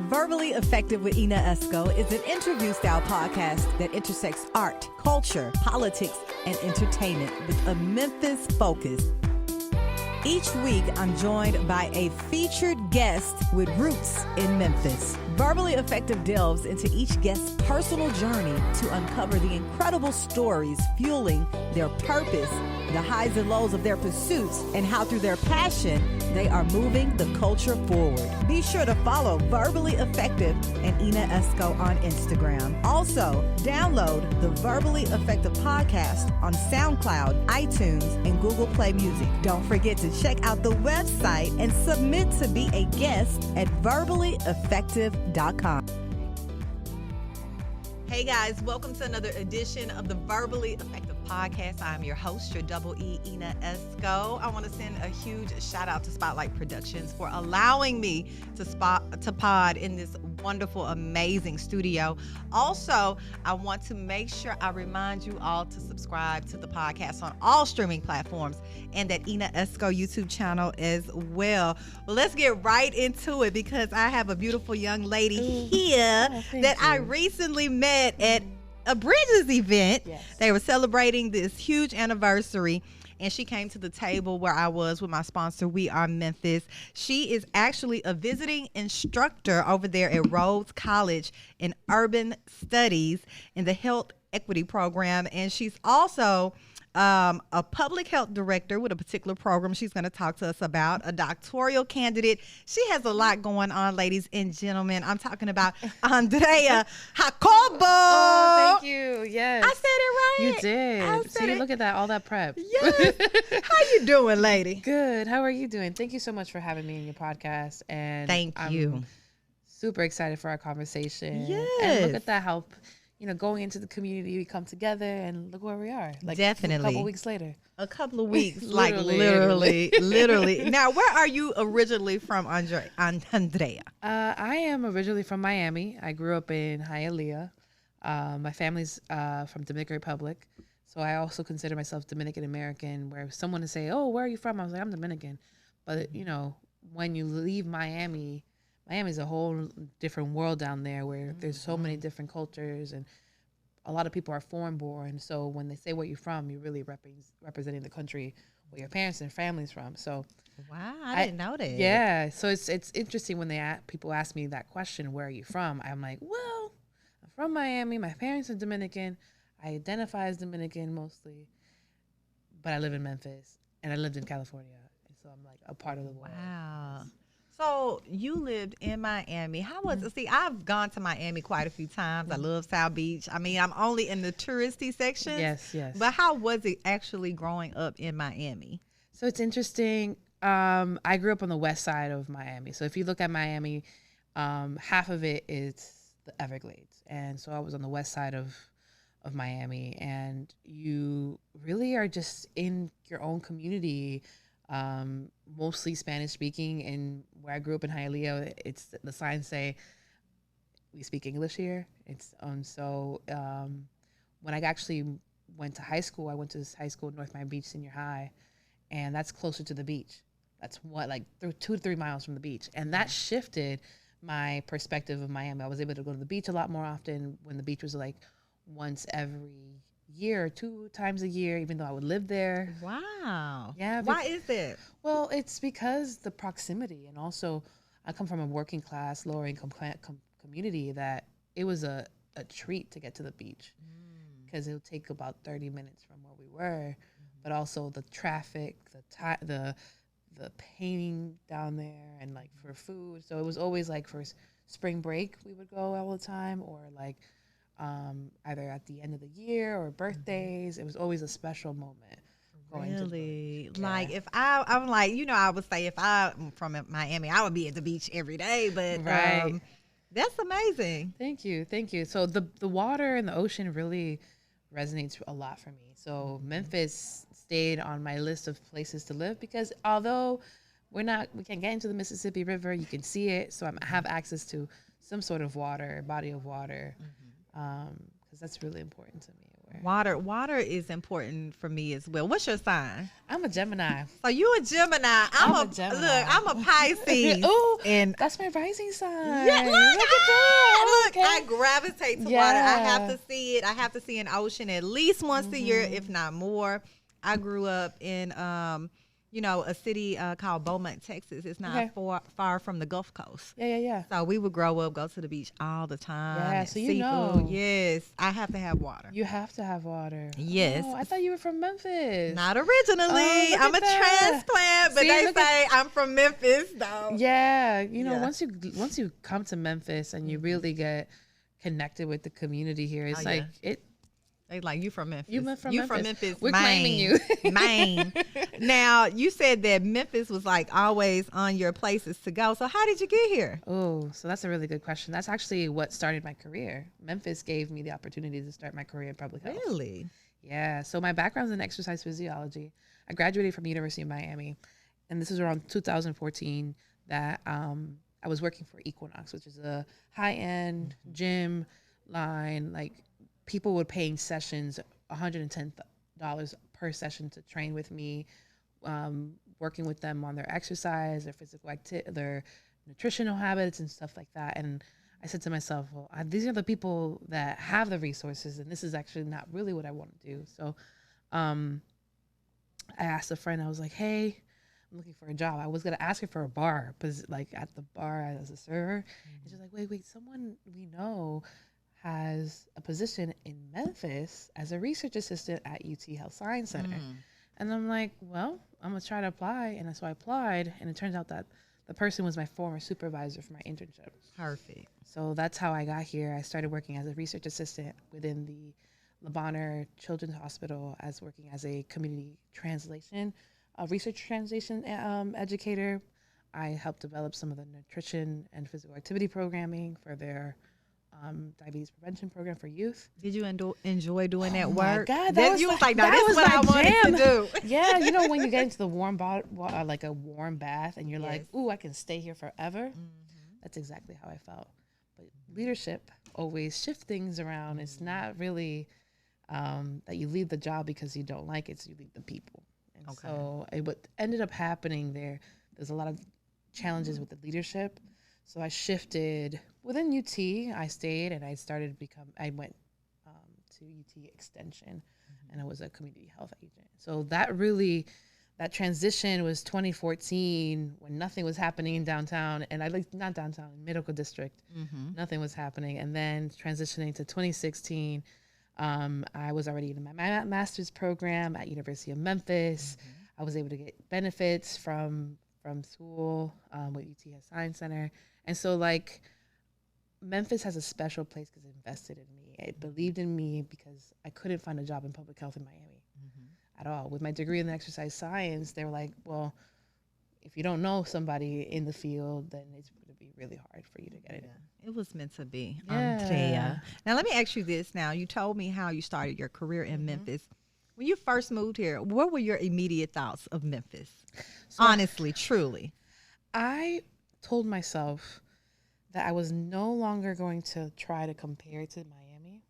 Verbally Effective with Ina Esco is an interview-style podcast that intersects art, culture, politics, and entertainment with a Memphis focus. Each week, I'm joined by a featured guest with roots in Memphis. Verbally Effective delves into each guest's personal journey to uncover the incredible stories fueling their purpose, the highs and lows of their pursuits, and how through their passion, they are moving the culture forward. Be sure to follow Verbally Effective and Ina Esco on Instagram. Also, download the Verbally Effective podcast on SoundCloud, iTunes, and Google Play Music. Don't forget to check out the website and submit to be a guest at verballyeffective.com. Hey guys, welcome to another edition of the Verbally Effective Podcast. I'm your host, your double E, Ina Esco. I want to send a huge shout out to Spotlight Productions for allowing me to pod in this wonderful, amazing studio. Also, I want to make sure I remind you all to subscribe to the podcast on all streaming platforms and that Ina Esco YouTube channel as well. Well, let's get right into it because I have a beautiful young lady here I recently met at a Bridges event. Yes. They were celebrating this huge anniversary, and she came to the table where I was with my sponsor, We Are Memphis. She is actually a visiting instructor over there at Rhodes College in Urban Studies in the Health Equity Program, and she's also a public health director with a particular program she's going to talk to us about, a doctoral candidate. She has a lot going on, ladies and gentlemen. I'm talking about Andrea Jacobo. Oh, thank you. Yes. I said it right. You did. See, look at that, all that prep. Yes. How you doing, lady? Good. How are you doing? Thank you so much for having me in your podcast. And thank you. I'm super excited for our conversation. Yes. And look at that, how going into the community, we come together and look where we are. Like definitely. A couple weeks later. A couple of weeks, literally. Now, where are you originally from, Andrea? I am originally from Miami. I grew up in Hialeah. My family's from Dominican Republic. So I also consider myself Dominican American, where someone would say, oh, where are you from? I was like, I'm Dominican. But, when you leave Miami's a whole different world down there where there's so many different cultures and a lot of people are foreign born. So when they say where you're from, you're really representing the country where your parents and family's from. So wow, I didn't know that. Yeah, so it's interesting when people ask me that question, where are you from? I'm like, well, I'm from Miami. My parents are Dominican. I identify as Dominican mostly, but I live in Memphis and I lived in California. And so I'm like a part of the world. Wow. So you lived in Miami. How was it? See, I've gone to Miami quite a few times. I love South Beach. I mean, I'm only in the touristy section. Yes. But how was it actually growing up in Miami? So it's interesting. I grew up on the west side of Miami. So if you look at Miami, half of it is the Everglades. And so I was on the west side of Miami. And you really are just in your own community, mostly Spanish speaking. And where I grew up in Hialeah, it's the signs say we speak English here. It's when I actually went to high school, I went to this high school, North Miami Beach Senior High, and that's closer to the beach. That's 2 to 3 miles from the beach, and that shifted my perspective of Miami. I was able to go to the beach a lot more often when the beach was like once every year or 2 times a year, even though I would live there. Wow. Yeah. Why is that? Well, it's because the proximity, and also I come from a working class, lower income community that it was a treat to get to the beach because it would take about 30 minutes from where we were, but also the traffic, the painting down there, and like for food. So it was always like for spring break we would go all the time, or like either at the end of the year or birthdays. It was always a special moment. Really? Like if I'm like, I would say if I'm from Miami, I would be at the beach every day, but right. That's amazing. Thank you. So the water and the ocean really resonates a lot for me. So Memphis stayed on my list of places to live because although we can't get into the Mississippi River, you can see it. So I have access to some sort of body of water, because that's really important to me. Water is important for me as well. What's your sign? I'm a Gemini. So you a Gemini. I'm a Gemini. Look, I'm a Pisces. Ooh, and that's my rising sign. Yeah, look at that. Look, Okay. I gravitate to water. I have to see it. I have to see an ocean at least once a year, if not more. I grew up in a city called Beaumont, Texas. It's not far from the Gulf Coast. Yeah. So we would grow up, go to the beach all the time. Yeah, so you seafood. know. Yes, I have to have water. You have to have water. Yes. Oh, I thought you were from Memphis. Not originally. I'm a transplant, but they say I'm from Memphis, though. Yeah, once you come to Memphis and you really get connected with the community here, it's They like, you from Memphis. You from Memphis. We're Maine. claiming you. Maine. Now, you said that Memphis was like always on your places to go. So how did you get here? Oh, so that's a really good question. That's actually what started my career. Memphis gave me the opportunity to start my career in public health. Really? Yeah. So my background's in exercise physiology. I graduated from University of Miami. And this was around 2014 that I was working for Equinox, which is a high-end gym line, like, people were paying sessions $110 per session to train with me, working with them on their exercise, their physical activity, their nutritional habits and stuff like that. And I said to myself, well, these are the people that have the resources, and this is actually not really what I want to do. So I asked a friend, I was like, hey, I'm looking for a job. I was going to ask her for a bar, because like at the bar as a server. And she's like, wait, someone we know has a position in Memphis as a research assistant at UT Health Science Center. And I'm like, well, I'm going to try to apply. And so I applied, and it turns out that the person was my former supervisor for my internship. Perfect. So that's how I got here. I started working as a research assistant within the Le Bonheur Children's Hospital, as working as a community translation, research translation educator. I helped develop some of the nutrition and physical activity programming for their diabetes prevention program for youth. Did you enjoy doing that work? My God, that was what I wanted to do. Yeah, when you get into the warm like a warm bath, and you're like, ooh, I can stay here forever. That's exactly how I felt. But leadership always shift things around. It's not really that you leave the job because you don't like it, so you leave the people. And so what ended up happening there's a lot of challenges with the leadership. So I shifted within UT. I stayed, and I went to UT Extension, and I was a community health agent. So that transition was 2014, when nothing was happening in downtown, and not downtown, medical district, nothing was happening. And then transitioning to 2016, I was already in my master's program at University of Memphis. I was able to get benefits from school with UT Health Science Center. And so, like, Memphis has a special place because it invested in me. It believed in me because I couldn't find a job in public health in Miami at all. With my degree in exercise science, they were like, well, if you don't know somebody in the field, then it's going to be really hard for you to get it. It was meant to be, Andrea. Now, let me ask you this now. You told me how you started your career in Memphis. When you first moved here, what were your immediate thoughts of Memphis? So, honestly, truly. I told myself that I was no longer going to try to compare it to Miami.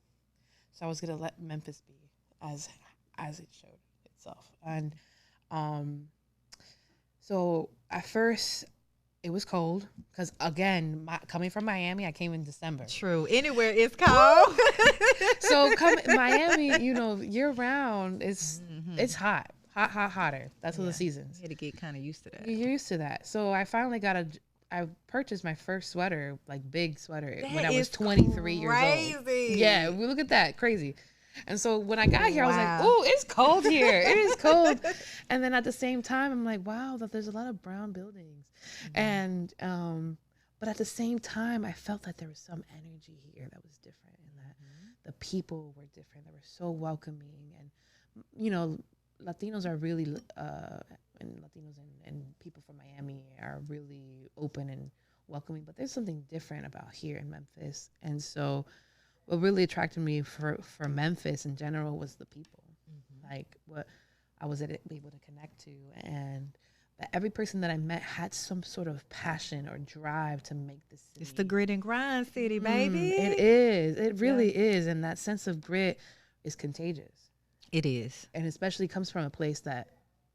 So I was going to let Memphis be as it showed itself. And so at first it was cold because, again, coming from Miami, I came in December. True. Anywhere is cold. So Miami, year round, it's hot. Hotter. That's what the seasons. You had to get kind of used to that. You're used to that. So I finally I purchased my first sweater, like big sweater, when I was 23 years old. Yeah, we look at that, crazy. And so when I got here, I was like, "Ooh, it's cold here. It is cold." And then at the same time, I'm like, "Wow, that there's a lot of brown buildings," and but at the same time, I felt that there was some energy here that was different, and that the people were different. They were so welcoming, and Latinos are really, and Latinos and people from Miami are really open and welcoming, but there's something different about here in Memphis. And so what really attracted me for Memphis in general was the people, like what I was able to connect to, and that every person that I met had some sort of passion or drive to make this city. It's the grit and grind city, baby. It is. It really is. And that sense of grit is contagious. It is. And especially comes from a place that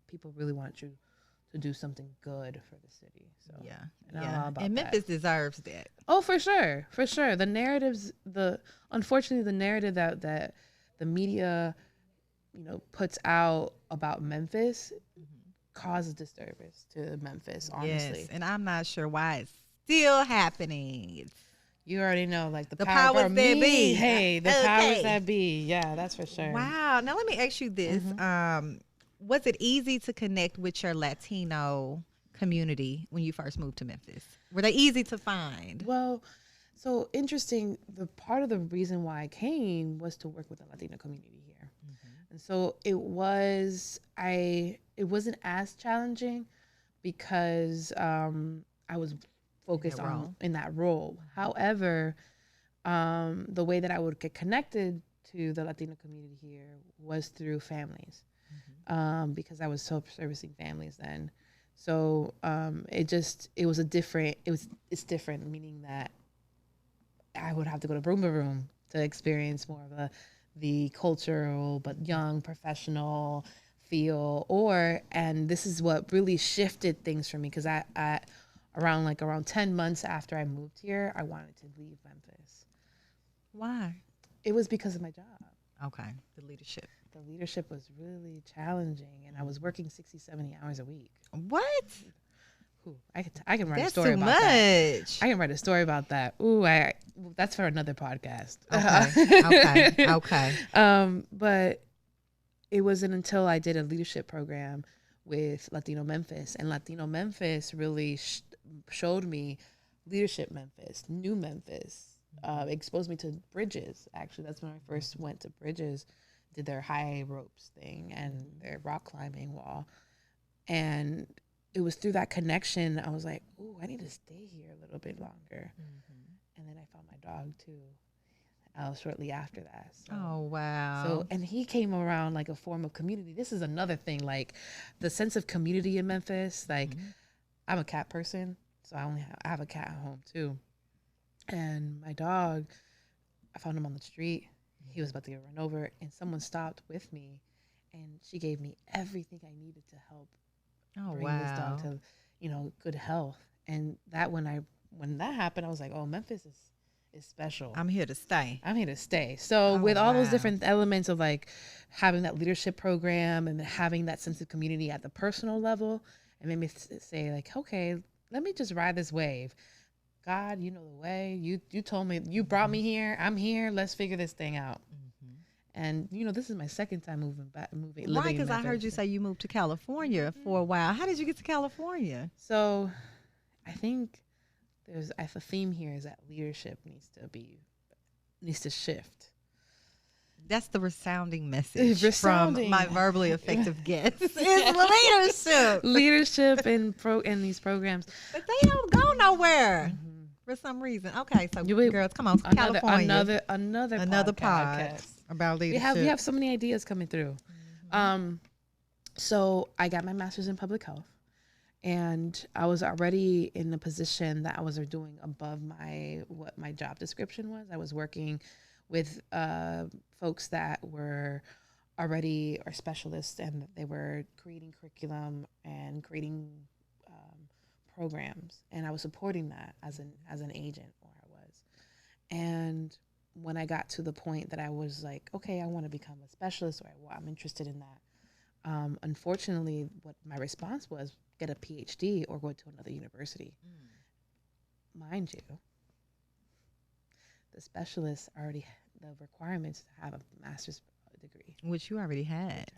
people really want you to do something good for the city. So Yeah. and I'm all about And that. Memphis deserves that. Oh, for sure. For sure. The narratives, unfortunately, the narrative that the media, puts out about Memphis causes disturbance to Memphis, honestly. Yes. And I'm not sure why it's still happening. You already know, like the powers that be. Hey, the Okay. powers that be. Yeah, that's for sure. Wow. Now let me ask you this. Was it easy to connect with your Latino community when you first moved to Memphis? Were they easy to find? Well, so interesting. The part of the reason why I came was to work with the Latino community here. And so it wasn't as challenging because I was focused in that role. However, the way that I would get connected to the Latino community here was through families, because I was servicing families then. So it's different, meaning that I would have to go to Roomba Room to experience more of the cultural but young professional feel, and this is what really shifted things for me, because I around 10 months after I moved here, I wanted to leave Memphis. Why? It was because of my job. Okay. The leadership. The leadership was really challenging, and I was working 60, 70 hours a week. What? Ooh, I can write That's a story too about that. much. I can write a story about that. Ooh, that's for another podcast. Okay. But it wasn't until I did a leadership program with Latino Memphis, and Latino Memphis really showed me leadership Memphis, new Memphis, exposed me to Bridges. Actually, that's when I first went to Bridges, did their high ropes thing and their rock climbing wall. And it was through that connection, I was like, ooh, I need to stay here a little bit longer. And then I found my dog too, shortly after that. So, oh, wow. So, and he came around like a form of community. This is another thing, like the sense of community in Memphis. Like, I'm a cat person, so I have a cat at home too. And my dog, I found him on the street. He was about to get run over, and someone stopped with me, and she gave me everything I needed to help bring this dog to, good health. And that when that happened, I was like, oh, Memphis is special. I'm here to stay. So with all those different elements of like having that leadership program and having that sense of community at the personal level, it made me say like, okay, let me just ride this wave. God, you know the way. You told me, you brought me here. I'm here. Let's figure this thing out. And this is my second time moving. Why? Because I heard you say you moved to California for a while. How did you get to California? So, I think there's a theme here is that leadership needs to shift. That's the resounding message from my verbally effective guests. It's leadership in these programs, but they don't go nowhere for some reason. Okay, so girls, come on, California. Another podcast about leadership. We have so many ideas coming through. So I got my master's in public health, and I was already in a position that I was doing above what my job description was. I was working with folks that were already our specialists, and they were creating curriculum and creating programs, and I was supporting that as an agent, or I was. And when I got to the point that I was like, okay, I want to become a specialist, or I'm interested in that. Unfortunately, what my response was, get a PhD or go to another university. Mind you, the specialists the requirements to have a master's degree. Which you already had.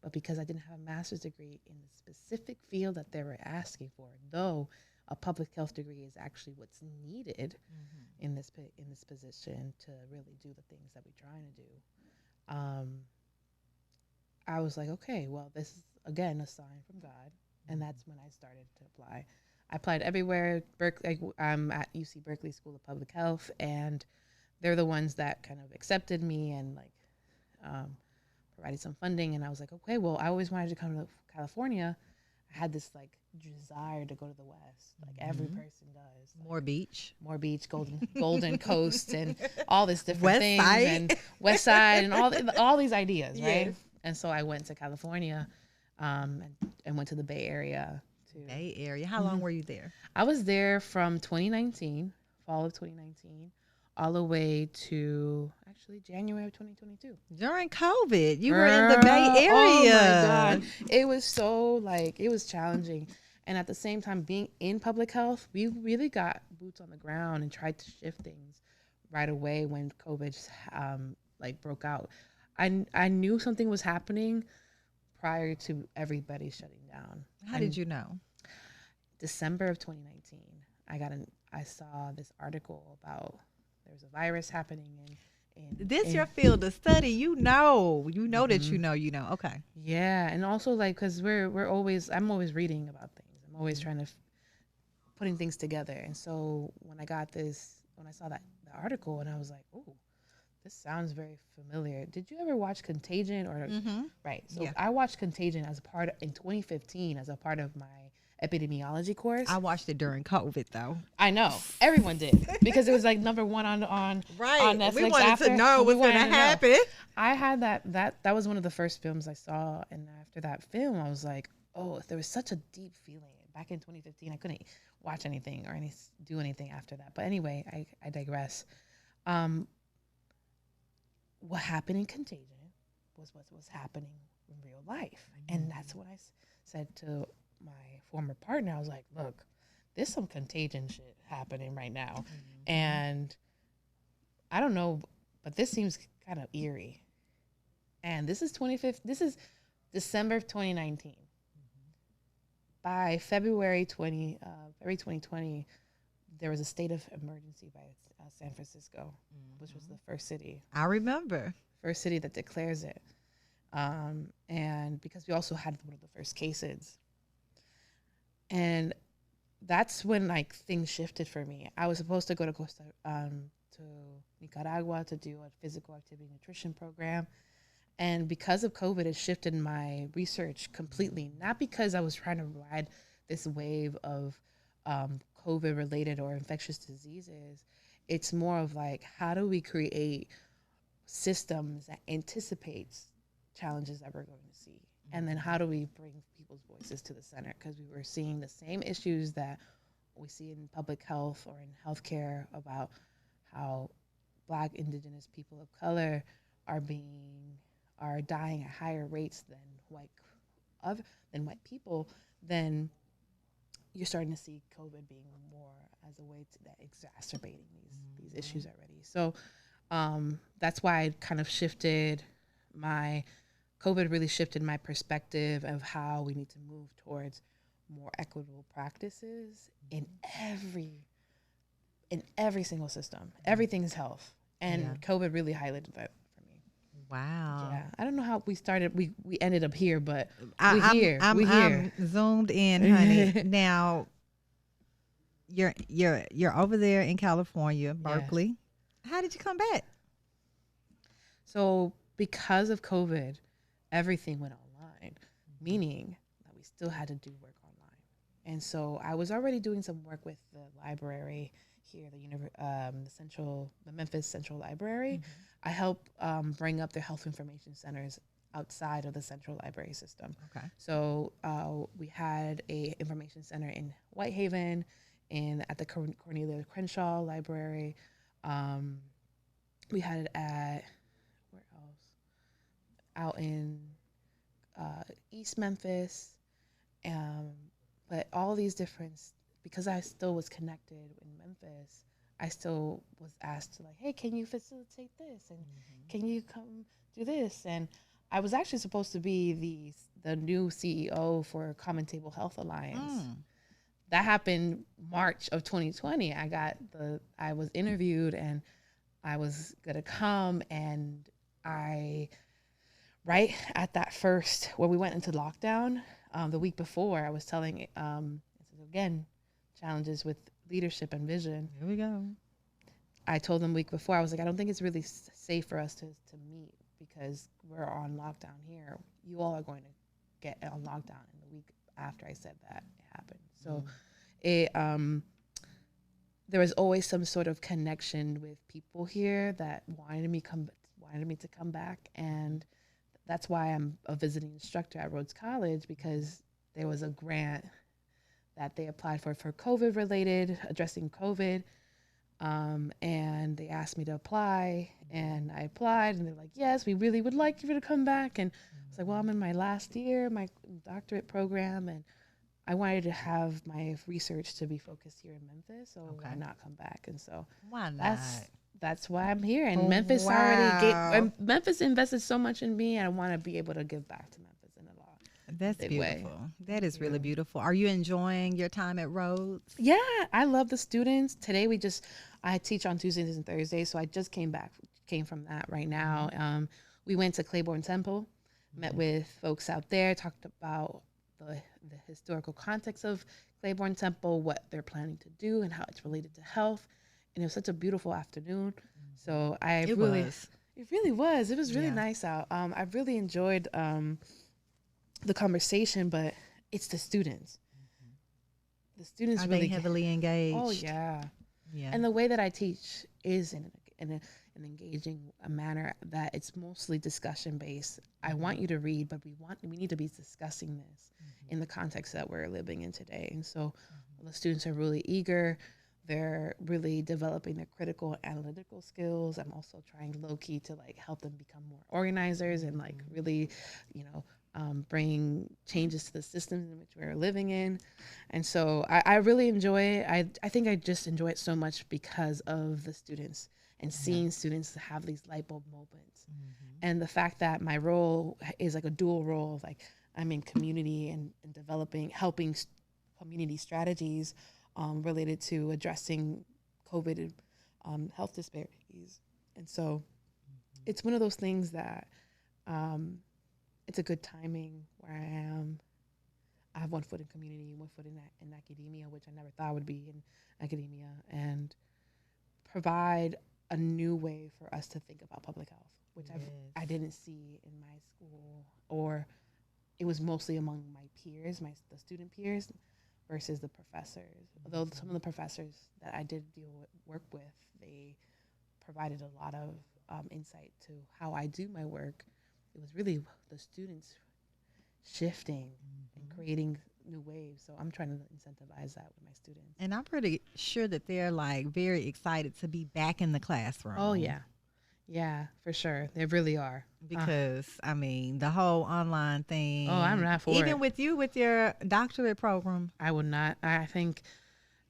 But because I didn't have a master's degree in the specific field that they were asking for, though a public health degree is actually what's needed in this position to really do the things that we're trying to do, I was like, okay, well, this is, again, a sign from God. And that's when I started to apply. I applied everywhere. Berkeley, I'm at UC Berkeley School of Public Health, and they're the ones that kind of accepted me and provided some funding. And I was like, okay, well, I always wanted to come to California. I had this like desire to go to the West, like every person does. Like, More beach, Golden Coast, and all this different West things, Side. and West Side, and all these ideas, right? Yes. And so I went to California, and went to the Bay Area. Bay Area. How long were you there? I was there from 2019, fall of 2019, all the way to actually January of 2022. During COVID, you were in the Bay Area. Oh my God. It was so it was challenging. And at the same time, being in public health, we really got boots on the ground and tried to shift things right away when COVID broke out. I knew something was happening prior to everybody shutting down. How did you know? December of 2019, I saw this article about there was a virus happening in your field of study. You know that you know. Okay. Yeah, and also because I'm always reading about things. I'm always trying to putting things together. And so when I saw the article, and I was like, oh, this sounds very familiar. Did you ever watch Contagion right? So yeah. I watched Contagion in 2015 as a part of my epidemiology course. I watched it during COVID though. I know everyone did because it was like number one on Netflix. We wanted to know what's going to happen. I had that was one of the first films I saw, and after that film, I was like, oh, there was such a deep feeling. Back in 2015, I couldn't watch anything or do anything after that. But anyway, I digress. What happened in Contagion was what was happening in real life, and that's what I said to my former partner. I was like, look, there's some Contagion shit happening right now. And I don't know, but this seems kind of eerie. And this is December of 2019. By February 2020, there was a state of emergency by San Francisco, which was the first city. I remember. First city that declares it. And because we also had one of the first cases. And that's when things shifted for me. I was supposed to go to Nicaragua to do a physical activity nutrition program. And because of COVID, it shifted my research completely. Not because I was trying to ride this wave of COVID related or infectious diseases. It's more of how do we create systems that anticipates challenges that we're going to see? And then how do we bring people's voices to the center? Because we were seeing the same issues that we see in public health or in healthcare about how Black, Indigenous people of color are dying at higher rates than white people. Then you're starting to see COVID being more as a way that exacerbating these issues already. So that's why I kind of shifted COVID really shifted my perspective of how we need to move towards more equitable practices in every single system. Everything is health. And COVID really highlighted that for me. Wow. Yeah. I don't know how we started. We ended up here, but I'm here. I'm zoomed in, honey. Now you're over there in California, Berkeley. Yeah. How did you come back? So because of COVID, everything went online, meaning that we still had to do work online. And so I was already doing some work with the library here, the Memphis Central Library. I help bring up the health information centers outside of the central library system. Okay. So we had a information center in Whitehaven and at the Cornelia Crenshaw Library. We had it at, where else? Out in East Memphis. But all these different, because I still was connected in Memphis, I still was asked to hey, can you facilitate this? And can you come do this? And I was actually supposed to be the new CEO for Common Table Health Alliance. That happened March of 2020. I was interviewed and I was gonna come, and right at that first, where we went into lockdown, the week before, I was telling, again, challenges with leadership and vision. Here we go. I told them the week before, I was like, I don't think it's really safe for us to meet because we're on lockdown here. You all are going to get on lockdown in the week after I said that it happened. So it there was always some sort of connection with people here that wanted me to come back, and that's why I'm a visiting instructor at Rhodes College, because there was a grant that they applied for COVID related, addressing COVID. And they asked me to apply, and I applied, and they're like, yes, we really would like you to come back. And I was like, well, I'm in my last year, my doctorate program, and I wanted to have my research to be focused here in Memphis, so why not come back? And so why not? That's why I'm here. And Memphis invested so much in me, and I want to be able to give back to Memphis in a lot. That's beautiful. That is really beautiful. Are you enjoying your time at Rhodes? Yeah, I love the students. Today I teach on Tuesdays and Thursdays, so I just came from that right now. We went to Claiborne Temple, met with folks out there, talked about the historical context of Claiborne Temple, what they're planning to do, and how it's related to health. And it was such a beautiful afternoon. So it really was. It was really nice out. I really enjoyed the conversation, but it's the students. The students are really they heavily engaged? Oh yeah. And the way that I teach is in an engaging manner that it's mostly discussion based. I want you to read, but we need to be discussing this in the context that we're living in today. And so the students are really eager. They're really developing their critical analytical skills. I'm also trying low key to help them become more organizers and really, bring changes to the systems in which we're living in. And so I really enjoy it. I think I just enjoy it so much because of the students and seeing students have these light bulb moments. And the fact that my role is a dual role, I'm in community and helping community strategies related to addressing COVID health disparities. And so it's one of those things that it's a good timing where I am. I have one foot in community, one foot in academia, which I never thought would be in academia, and provide a new way for us to think about public health, which I didn't see in my school, or it was mostly among my peers, the student peers, versus the professors. Although some of the professors that I did work with, they provided a lot of insight to how I do my work. It was really the students shifting and creating new waves. So I'm trying to incentivize that with my students. And I'm pretty sure that they're very excited to be back in the classroom. Oh yeah. Yeah, for sure. They really are. Because the whole online thing. Oh, I'm not for it. Even with you with your doctorate program. I would not. I think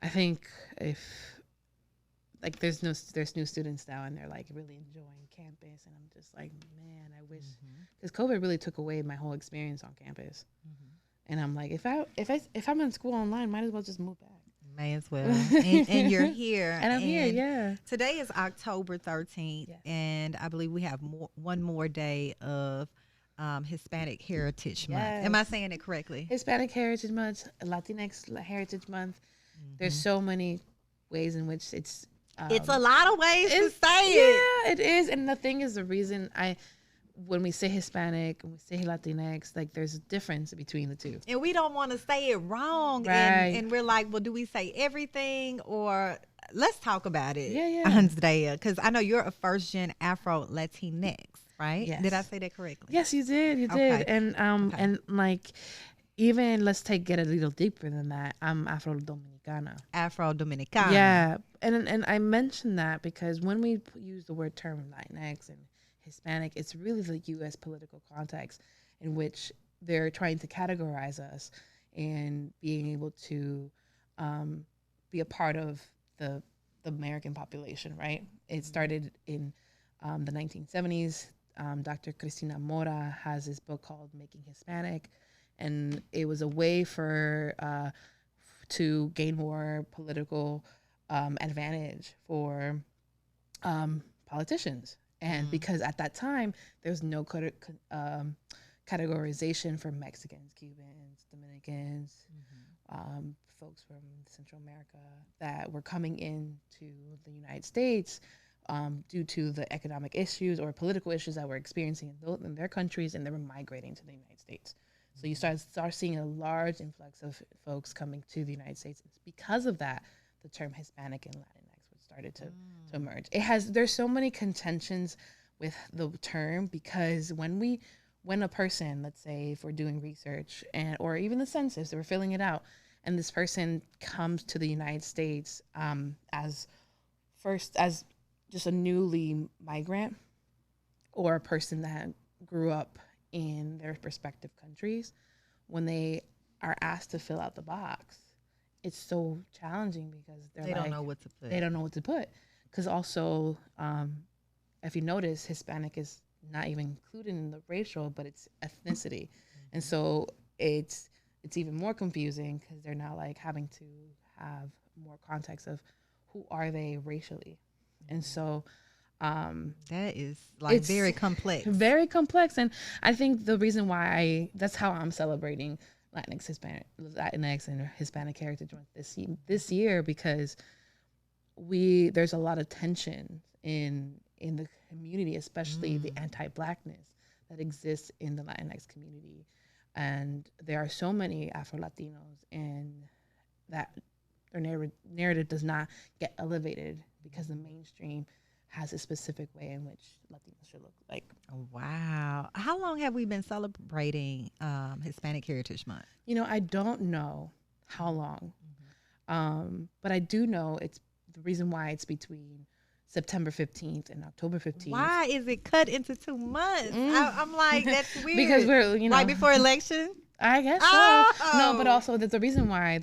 if there's new students now and they're really enjoying campus, and I'm just man, I wish, because COVID really took away my whole experience on campus. And I'm if I'm in school online, might as well just move back. May as well. And you're here. And I'm here, yeah. Today is October 13th, and I believe we have one more day of Hispanic Heritage Month. Am I saying it correctly? Hispanic Heritage Month, LatinX Heritage Month. There's so many ways in which it's a lot of ways to say it. Yeah, it is. And the thing is, the reason when we say Hispanic and we say Latinx, there's a difference between the two. And we don't want to say it wrong. Right. And we're well, do we say everything, or let's talk about it? Yeah. Andrea, because I know you're a first-gen Afro-Latinx, right? Yes. Did I say that correctly? Yes, you did. You did. And and even let's get a little deeper than that. I'm Afro-Dominicana. Afro-Dominicana. Yeah. And I mentioned that because when we use the term Latinx and Hispanic, it's really the U.S. political context in which they're trying to categorize us and being able to be a part of the American population, right? It started in the 1970s. Dr. Cristina Mora has this book called Making Hispanic, and it was a way to gain more political advantage for politicians. And because at that time, there was no categorization for Mexicans, Cubans, Dominicans, folks from Central America that were coming into the United States due to the economic issues or political issues that we're experiencing in their countries, and they were migrating to the United States. So you start seeing a large influx of folks coming to the United States. It's because of that the term Hispanic and Latinx started to emerge. There's so many contentions with the term, because when a person, let's say if we're doing research or even the census, we're filling it out, and this person comes to the United States as just a newly migrant, or a person that grew up in their respective countries, when they are asked to fill out the box, it's so challenging because they don't know what to put. They don't know what to put. Because also, if you notice, Hispanic is not even included in the racial, but it's ethnicity. And so it's even more confusing because they're now like having to have more context of who are they racially. And so that is like very complex. Very complex. And I think the reason why that's how I'm celebrating Latinx and Hispanic Heritage Month this year, because there's a lot of tension in the community, especially the anti-blackness that exists in the Latinx community. And there are so many Afro-Latinos, and that their narrative does not get elevated because the mainstream has a specific way in which Latinos should look like. Oh, wow. How long have we been celebrating Hispanic Heritage Month? I don't know how long, but I do know it's the reason why it's between September 15th and October 15th. Why is it cut into 2 months? I'm like, that's weird. Because we're, right before election? I guess so. No, but also the reason why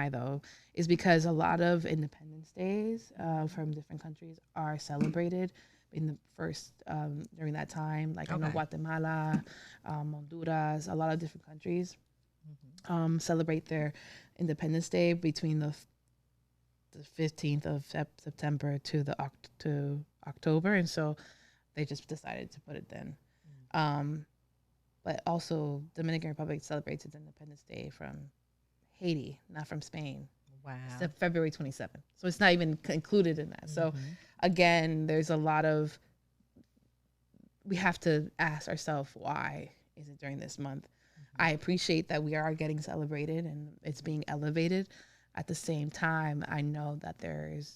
though is because a lot of Independence Days from different countries are celebrated in the first during that time. Like I know Guatemala, Honduras, a lot of different countries celebrate their Independence Day between the 15th of September to October, and so they just decided to put it then. But also, Dominican Republic celebrates its Independence Day from Haiti, not from Spain. Wow. It's February 27th. So it's not even included in that. So again, there's a lot of, we have to ask ourselves, why is it during this month? I appreciate that we are getting celebrated and it's being elevated. At the same time, I know that there is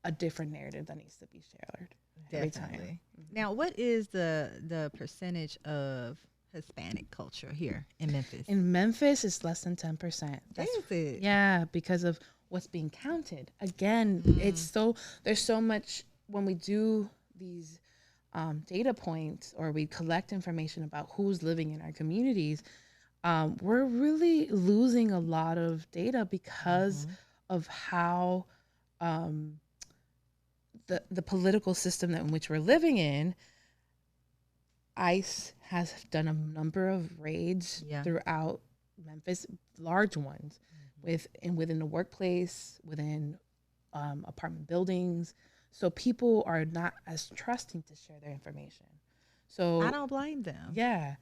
a different narrative that needs to be shared. Definitely. Now, what is the percentage of Hispanic culture here in Memphis? In Memphis, it's less than 10%. Is it? Yeah, because of what's being counted. Again, there's so much when we do these data points, or we collect information about who's living in our communities. We're really losing a lot of data because of how the political system in which we're living in. ICE has done a number of raids throughout Memphis, large ones, within the workplace, within apartment buildings. So people are not as trusting to share their information. So I don't blame them. Yeah.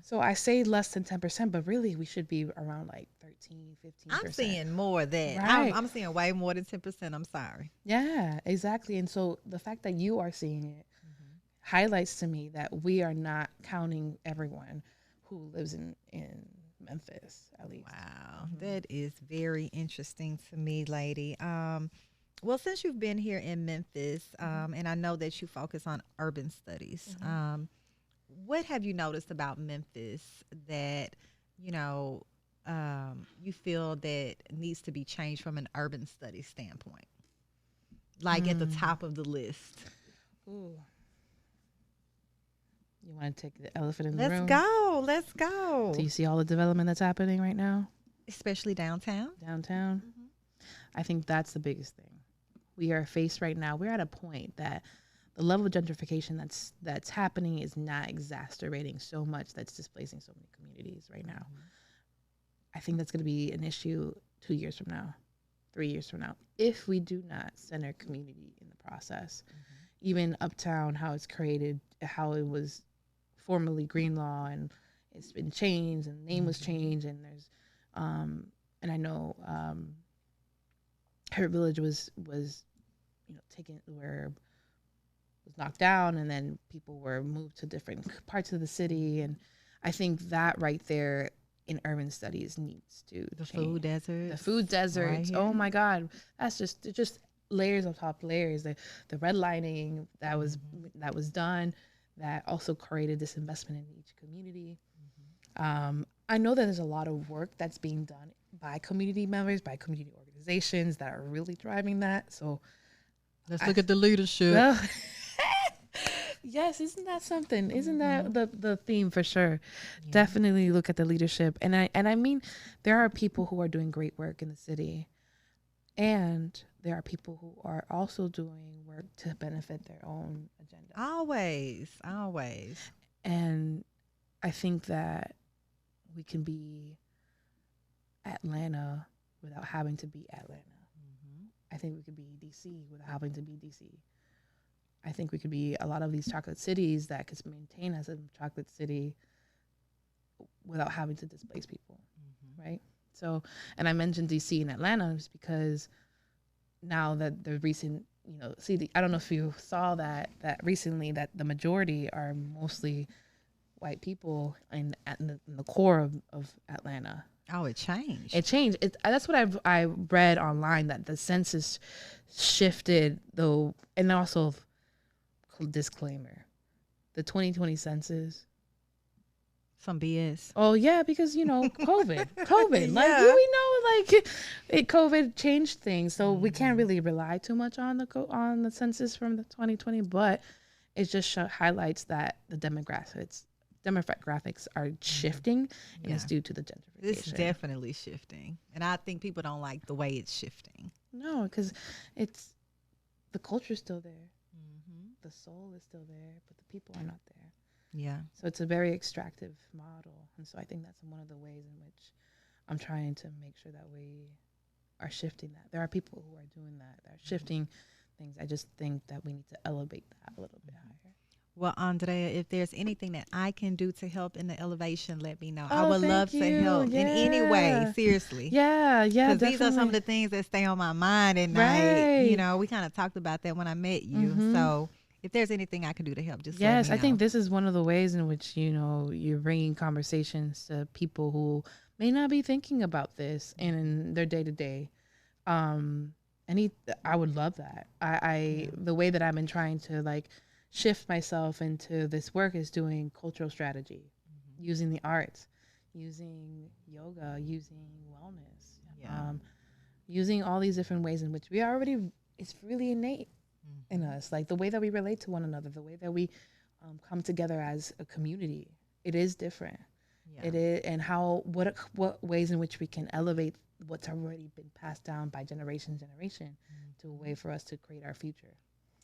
So I say less than 10%, but really we should be around like 13, 15%. I'm seeing more of that. Right. I'm seeing way more than 10%. I'm sorry. Yeah, exactly. And so the fact that you are seeing it highlights to me that we are not counting everyone who lives in Memphis, at least. Wow. That is very interesting to me, lady. Well, since you've been here in Memphis, and I know that you focus on urban studies, what have you noticed about Memphis that, you feel that needs to be changed from an urban studies standpoint? Like at the top of the list. Ooh. You want to take the elephant in the room? Let's go. Do you see all the development that's happening right now? Especially downtown? Downtown. I think that's the biggest thing. We are faced right now. We're at a point that the level of gentrification that's happening is not exacerbating so much that's displacing so many communities right now. I think that's going to be an issue 2 years from now, 3 years from now, if we do not center community in the process. Even Uptown, how it's created, how it was formerly Greenlaw, and it's been changed, and the name was changed, and there's, and I know Heritage Village was taken, where was knocked down, and then people were moved to different parts of the city, and I think that right there in urban studies needs to The change. food deserts. The food deserts. Right Oh here. my God, that's just layers on top of layers. The redlining that was done, that also created this investment in each community. I know that there's a lot of work that's being done by community members, by community organizations that are really driving that. So Let's look at the leadership. well, yes, isn't that something? Isn't that the theme for sure? Yeah. Definitely look at the leadership. And I mean, there are people who are doing great work in the city, and there are people who are also doing work to benefit their own agenda. Always. And I think that we can be Atlanta without having to be Atlanta. I think we could be DC without having to be DC. I think we could be a lot of these chocolate cities that could maintain as a chocolate city without having to displace people, right? So, and I mentioned DC and Atlanta just because now that the recent, I don't know if you saw that recently that the majority are mostly white people in the core of Atlanta. Oh, it changed. It changed. That's what I read online, that the census shifted though, and also disclaimer, the 2020 census. Some BS. Oh yeah, because COVID, Yeah. we know COVID changed things, so we can't really rely too much on the census from the 2020, but it just highlights that the demographics are shifting, and it's due to the gentrification. It's definitely shifting. And I think people don't like the way it's shifting. No, because the culture's still there. The soul is still there, but the people are not there. Yeah. So it's a very extractive model. And so I think that's one of the ways in which I'm trying to make sure that we are shifting that. There are people who are doing that. They're shifting things. I just think that we need to elevate that a little bit higher. Well, Andrea, if there's anything that I can do to help in the elevation, let me know. Oh, I would thank love to you. help in any way, seriously. Yeah, Because definitely. these are some of the things that stay on my mind at Right. night. We kind of talked about that when I met you. So if there's anything I can do to help, just let me know. I think this is one of the ways in which, you're bringing conversations to people who may not be thinking about this in their day to day. I would love that. The way that I've been trying to shift myself into this work is doing cultural strategy, using the arts, using yoga, using wellness, using all these different ways in which it's really innate in us, like the way that we relate to one another, the way that we come together as a community. It is different. It is, and what ways in which we can elevate what's already been passed down by generation to a way for us to create our future.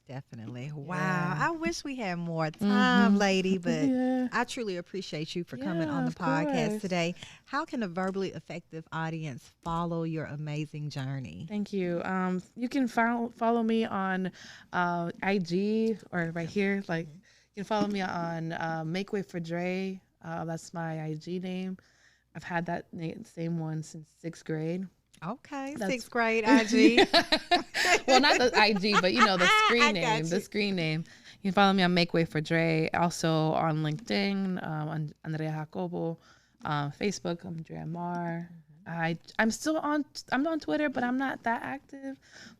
Definitely. Wow. I wish we had more time, lady, but I truly appreciate you for coming on the podcast today. How can a verbally effective audience follow your amazing journey? Thank you. You can follow me on IG or right here. You can follow me on Make Way for Dre. That's my IG name. I've had that same one since 6th grade. Okay, 6th grade IG. Well, not the IG, but the screen name. The screen name. You can follow me on Make Way for Dre. Also on LinkedIn, on Andrea Jacobo. Facebook, Andrea Mar. I'm still on. I'm on Twitter, but I'm not that active.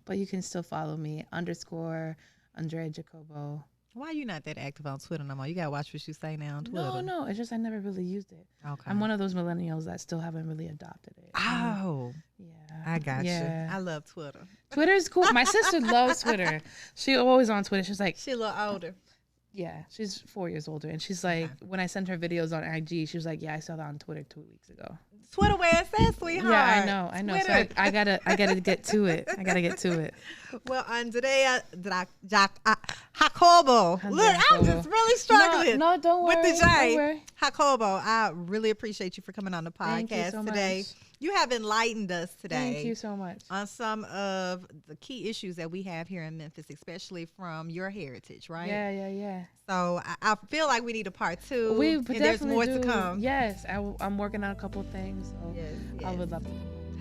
But you can still follow me _ Andrea Jacobo. Why are you not that active on Twitter no more? You gotta watch what you say now on Twitter. No. It's just I never really used it. Okay. I'm one of those millennials that still haven't really adopted it. Oh. Yeah. I got you. I love Twitter. Twitter's cool. My sister loves Twitter. She always on Twitter. She's like, she a little older. Yeah, she's 4 years older, and she's like, when I sent her videos on IG, she was like, "Yeah, I saw that on Twitter 2 weeks ago." Twitter where it's at, sweetheart. Yeah, I know. So I gotta get to it. Well, Andrea Jacobo. Look, I'm just really struggling. No, don't worry. With the J. Jacobo, I really appreciate you for coming on the podcast Thank you so today. much. You have enlightened us today. Thank you so much. On some of the key issues that we have here in Memphis, especially from your heritage, right? Yeah. So I feel like we need a part 2. And there's more to come. Yes, I'm working on a couple of things. So Yes. I would love to.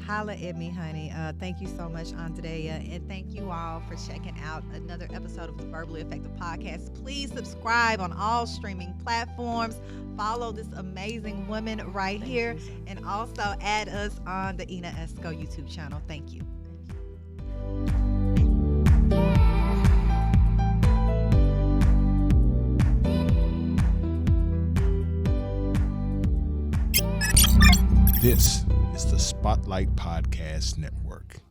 Holla at me, honey. Thank you so much, Andrea. And thank you all for checking out another episode of the Verbally Effective Podcast. Please subscribe on all streaming platforms. Follow this amazing woman right here. And also add us on the Ina Esco YouTube channel. Thank you. This is the Spotlight Podcast Network.